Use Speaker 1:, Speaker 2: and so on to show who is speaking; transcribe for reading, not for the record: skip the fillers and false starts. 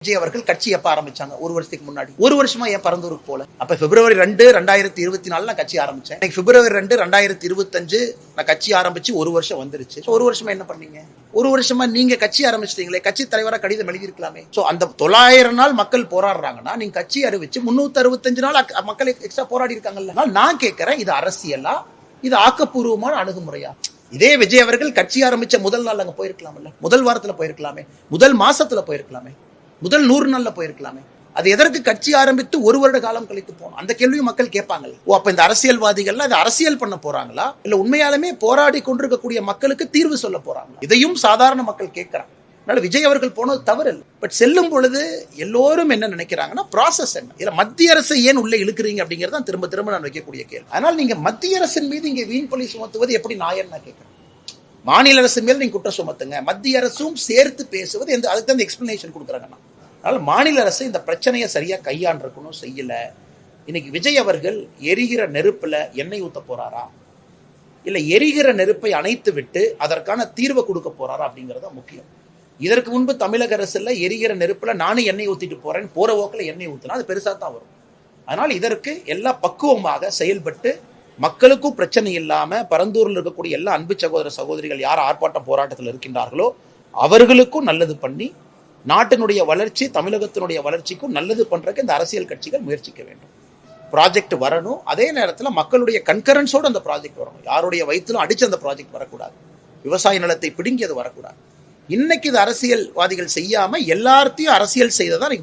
Speaker 1: விஜய் அவர்கள் கட்சி எப்ப ஆரம்பிச்சாங்க? ஒரு வருஷத்துக்கு முன்னாடி. ஒரு வருஷமா ஏன் பரந்தூருக்கு போல? அப்ப பிப்ரவரி 2, 2024 நான் கட்சி ஆரம்பிச்சேன். இன்னைக்கு பிப்ரவரி 2, 2025 நான் கட்சி ஆரம்பிச்சு ஒரு வருஷம் வந்துருச்சு. ஒரு வருஷமா என்ன பண்ணீங்க? ஒரு வருஷமா நீங்க கட்சி ஆரம்பிச்சிட்டீங்களே, கட்சி தலைவரா கடிதம் எழுதியிருக்கலாமே. சோ அந்த 900 நாள் மக்கள் போராடுறாங்கன்னா நீங்க கட்சி அறிவிச்சு 365 நாள் மக்கள் எக்ஸ்ட்ரா போராடி இருக்காங்கல்ல. நான் கேட்கிறேன், இது அரசியலா, இது ஆக்கப்பூர்வமான அணுகுமுறையா? இதே விஜய் அவர்கள் கட்சி ஆரம்பிச்ச முதல் நாள் அங்க போயிருக்கலாம்ல, முதல் வாரத்துல போயிருக்கலாமே, முதல் மாசத்துல போயிருக்கலாமே, முதல் 100 நாள்ல போயிருக்கலாமே. அது எதற்கு கட்சி ஆரம்பித்து ஒரு வருட காலம் கழித்து போனோம்? அந்த கேள்வியும் மக்கள் கேட்பாங்கல்ல. ஓ, அப்ப இந்த அரசியல்வாதிகள் அது அரசியல் பண்ண போறாங்களா, இல்ல உண்மையாலுமே போராடி கொண்டிருக்கக்கூடிய மக்களுக்கு தீர்வு சொல்ல போறாங்களா? இதையும் சாதாரண மக்கள் கேட்கிறாங்க. அதனால விஜய் அவர்கள் போனது தவறு இல்லை. பட் செல்லும் பொழுது எல்லோரும் என்ன நினைக்கிறாங்கன்னா, ப்ராசஸ் என்ன, இல்ல மத்திய அரசை ஏன் உள்ள இழுக்கிறீங்க அப்படிங்கறத திரும்ப திரும்ப நான் வைக்கக்கூடிய கேள்வி. அதனால நீங்க மத்திய அரசின் மீது இங்க வீண் பழி சுமத்துவது எப்படி நியாயம் நான் கேட்கிறேன். மாநில அரசு மேல் நீங்க குற்றம் சுமத்துங்க, மத்திய அரசும் சேர்த்து பேசுவது அதுக்கு தான் எக்ஸ்பிளனேஷன் கொடுக்குறாங்க. அதனால மாநில அரசு இந்த பிரச்சனையை சரியா கையாண்டிருக்கணும், செய்யல. இன்னைக்கு விஜய் அவர்கள் எரிகிற நெருப்புல எண்ணெய் ஊத்த போறாரா, இல்ல எரிகிற நெருப்பை அணைத்து விட்டு அதற்கான தீர்வை கொடுக்க போறாரா அப்படிங்கறது முக்கியம். இதற்கு முன்பு தமிழக அரசுல எரிகிற நெருப்புல நானும் எண்ணெய் ஊத்திட்டு போறேன், போற போக்குல எண்ணெய் ஊத்தினா அது பெருசா தான் வரும். அதனால இதற்கு எல்லா பக்குவமாக செயல்பட்டு மக்களுக்கும் பிரச்சனை இல்லாம பரந்தூரில் இருக்கக்கூடிய எல்லா அன்பு சகோதர சகோதரிகள் யார் ஆர்ப்பாட்டம் போராட்டத்தில் இருக்கின்றார்களோ அவர்களுக்கும் நல்லது பண்ணி நாட்டினுடைய வளர்ச்சி, தமிழகத்தினுடைய வளர்ச்சிக்கும் நல்லது பண்றதுக்கு இந்த அரசியல் கட்சிகள் முயற்சிக்க வேண்டும். ப்ராஜெக்ட் வரணும், அதே நேரத்தில் மக்களுடைய கன்கரன்ஸோடு அந்த ப்ராஜெக்ட் வரணும். யாருடைய வயிற்றிலும் அடிச்சு அந்த ப்ராஜெக்ட் வரக்கூடாது, விவசாய நிலத்தை பிடுங்கி அது வரக்கூடாது. இன்னைக்கு இது அரசியல்வாதிகள் செய்யாம எல்லாத்தையும் அரசியல் செய்ததான்